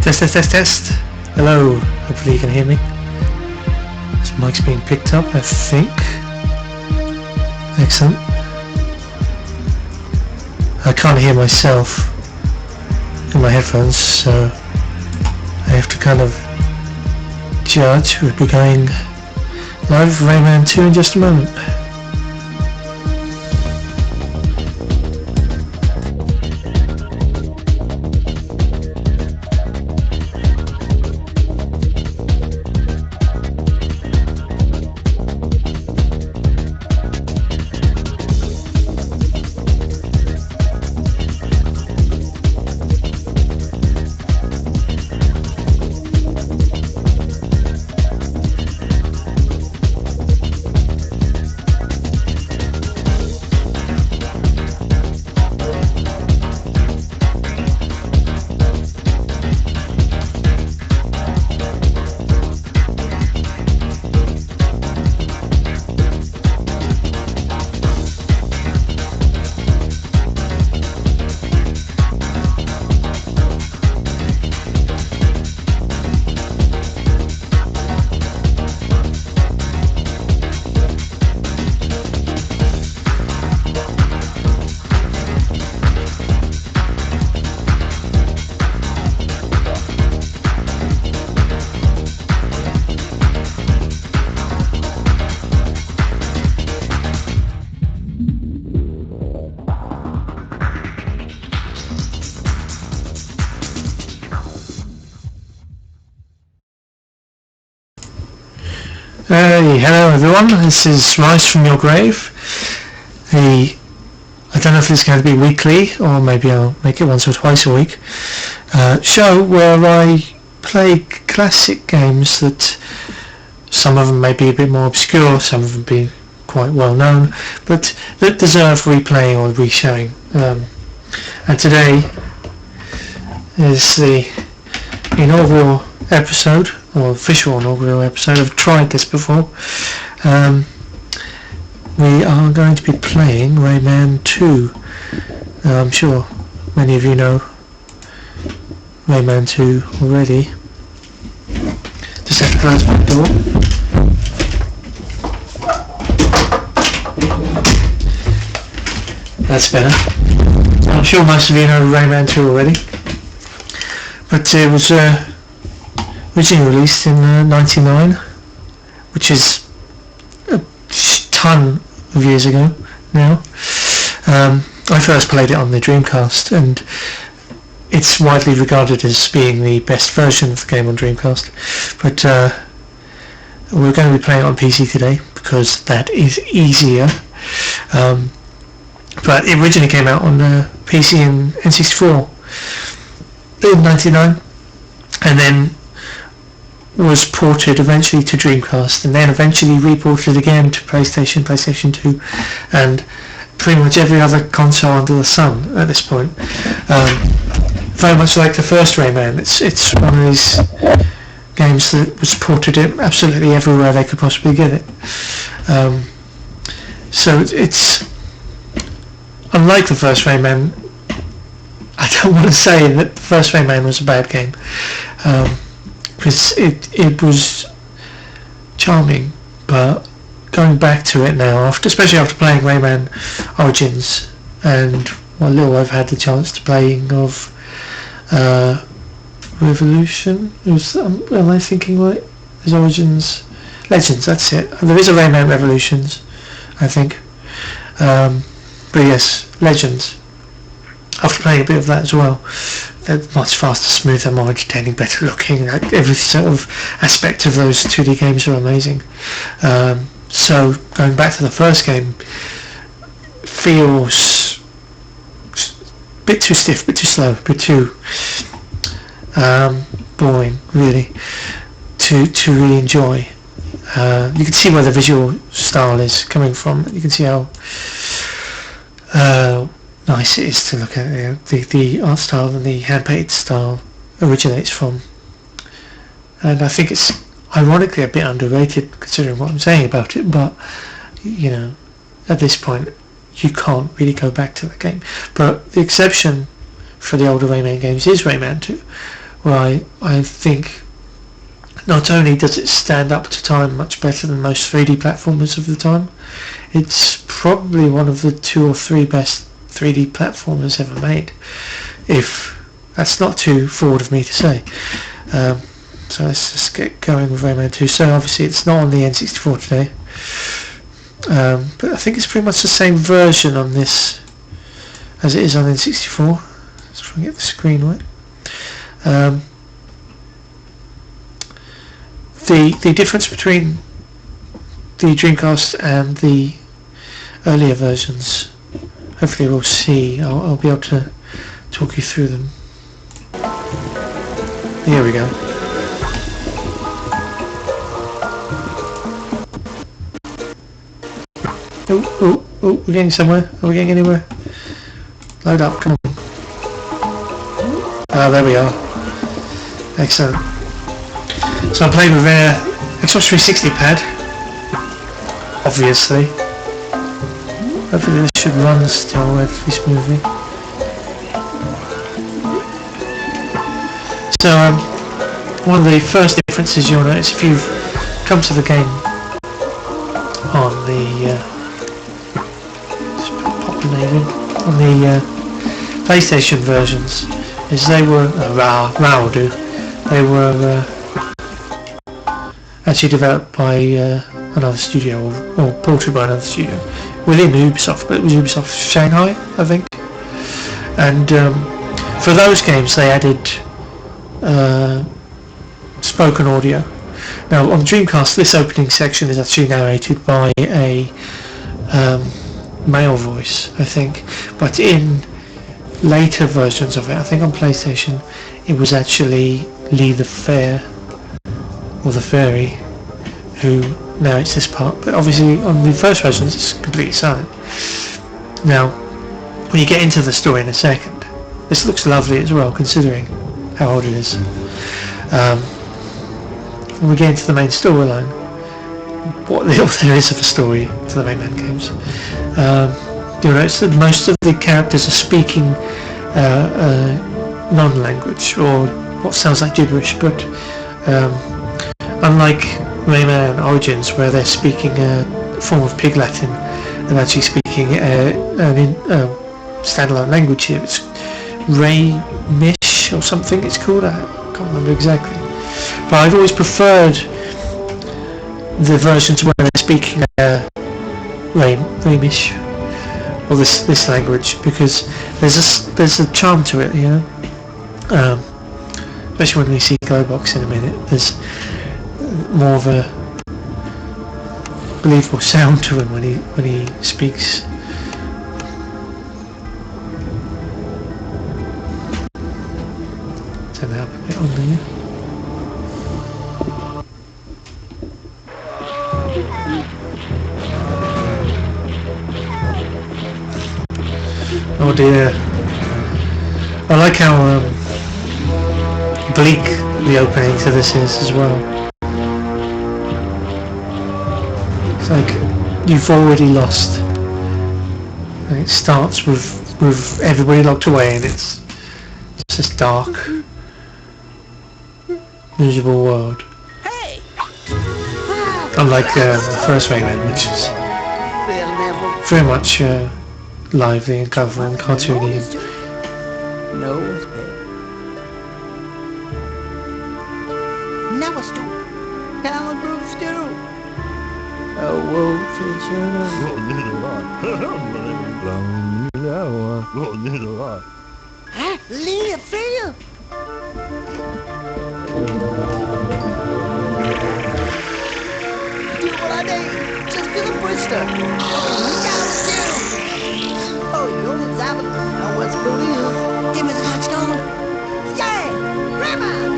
Test, test, test, test. Hello. Hopefully you can hear me. This mic's being picked up, I think. Excellent. I can't hear myself in my headphones, so I have to kind of judge. We'll be going live with Rayman 2 in just a moment. Hello everyone, this is Rise from Your Grave. I don't know if it's going to be weekly or maybe I'll make it once or twice a week. Show where I play classic games that some of them may be a bit more obscure, some of them be quite well known, but that deserve replaying or reshowing. And today is the inaugural episode, or official inaugural episode. I've tried this before. We are going to be playing Rayman 2. I'm sure many of you know Rayman 2 already. Just have to close my door. That's better. I'm sure most of you know Rayman 2 already. But it was originally released in '99, which is a ton of years ago now. I first played it on the Dreamcast, and it's widely regarded as being the best version of the game on Dreamcast. But we're going to be playing it on PC today because that is easier. But it originally came out on PC and N64 in '99, and then was ported eventually to Dreamcast, and then eventually reported again to PlayStation, PlayStation 2, and pretty much every other console under the sun at this point. Very much like the first Rayman, it's one of these games that was ported it absolutely everywhere they could possibly get it. So it's unlike the first Rayman. I don't want to say that the first Rayman was a bad game, because it was charming, but going back to it now, especially after playing Rayman Origins and what little I've had the chance to playing of Revolution, am I thinking right? There's Origins, Legends, that's it. There is a Rayman Revolutions, I think, but yes, Legends. After playing a bit of that as well, they're much faster, smoother, more entertaining, better looking. Like every sort of aspect of those 2D games are amazing. So going back to the first game, feels a bit too stiff, a bit too slow, a bit too boring, really, to really enjoy. You can see where the visual style is coming from. You can see how nice it is to look at. The art style and the hand-painted style originates from, and I think it's ironically a bit underrated considering what I'm saying about it, but you know, at this point you can't really go back to the game. But the exception for the older Rayman games is Rayman 2, where I think not only does it stand up to time much better than most 3D platformers of the time, it's probably one of the 2 or 3 best 3D platformers ever made, if that's not too forward of me to say. So let's just get going with Rayman 2. So obviously it's not on the N64 today, but I think it's pretty much the same version on this as it is on N64. Let's try and get the screen right. The difference between the Dreamcast and the earlier versions, hopefully we'll see. I'll be able to talk you through them. Here we go. Oh, we're getting somewhere. Are we getting anywhere? Load up, come on. Ah, there we are. Excellent. So I'm playing with their Xbox 360 pad, obviously. Hopefully this should run still relatively smoothly. So one of the first differences you'll notice if you've come to the game on the on the PlayStation versions is they were they were actually developed by another studio or ported by another studio within Ubisoft, but it was Ubisoft Shanghai, I think. And for those games they added spoken audio. Now on Dreamcast this opening section is actually narrated by a male voice, I think, but in later versions of it, I think on PlayStation, it was actually Lee the Fair, or the Fairy, who narrates this part, but obviously on the first versions it's completely silent. Now, when you get into the story in a second, this looks lovely as well, considering how old it is. When we get into the main storyline, what little there is of a story to the Rayman games, you'll notice that most of the characters are speaking non-language, or what sounds like gibberish, but unlike Rayman Origins, where they're speaking a form of Pig Latin, they're actually speaking a standalone language here. It's Raymish or something it's called, I can't remember exactly. But I've always preferred the versions where they're speaking Raymish, or this language, because there's a charm to it, you know. Especially when we see Glowbox in a minute, there's more of a believable sound to him when he speaks. Turn that up a bit on there. Oh dear. I like how bleak the opening to this is as well. It's like you've already lost. And it starts with everybody locked away, and it's this dark, miserable world. Hey! Unlike the first Rayman, which is very much lively and clever and cartoony. No, it's bad. Never stop. Talent groups do. Oh, wolf Huh? Leah, Freya? Do what I need. Just get a Bristol. Oh, you're the Zabba. Now what's believe? Give me the touchstone. Yeah! Rayman!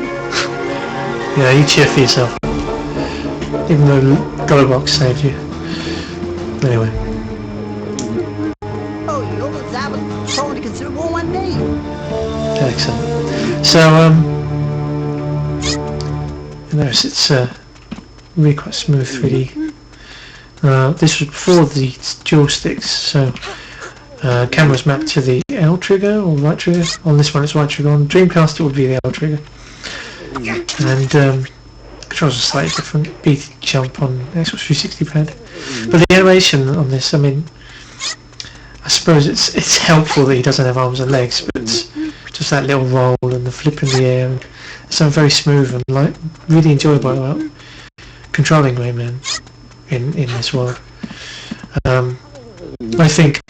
Yeah, you cheer for yourself. Even though Glowbox saved you. Anyway. Oh, you're the Zabba. Probably considerable one day. Excellent. So, you notice it's really quite smooth 3D. This was before the dual sticks, so camera's mapped to the L trigger or right trigger. On this one it's right trigger. On Dreamcast it would be the L trigger. and controls are slightly different. Beat jump on Xbox 360 pad, but the animation on this, I mean, I suppose it's helpful that he doesn't have arms and legs, but just that little roll and the flip in the air, and something very smooth and like really enjoyable about controlling Rayman in this world. I think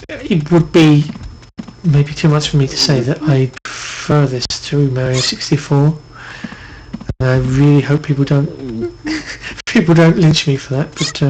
it would be maybe too much for me to say that I prefer this to Mario 64. And I really hope people don't lynch me for that, but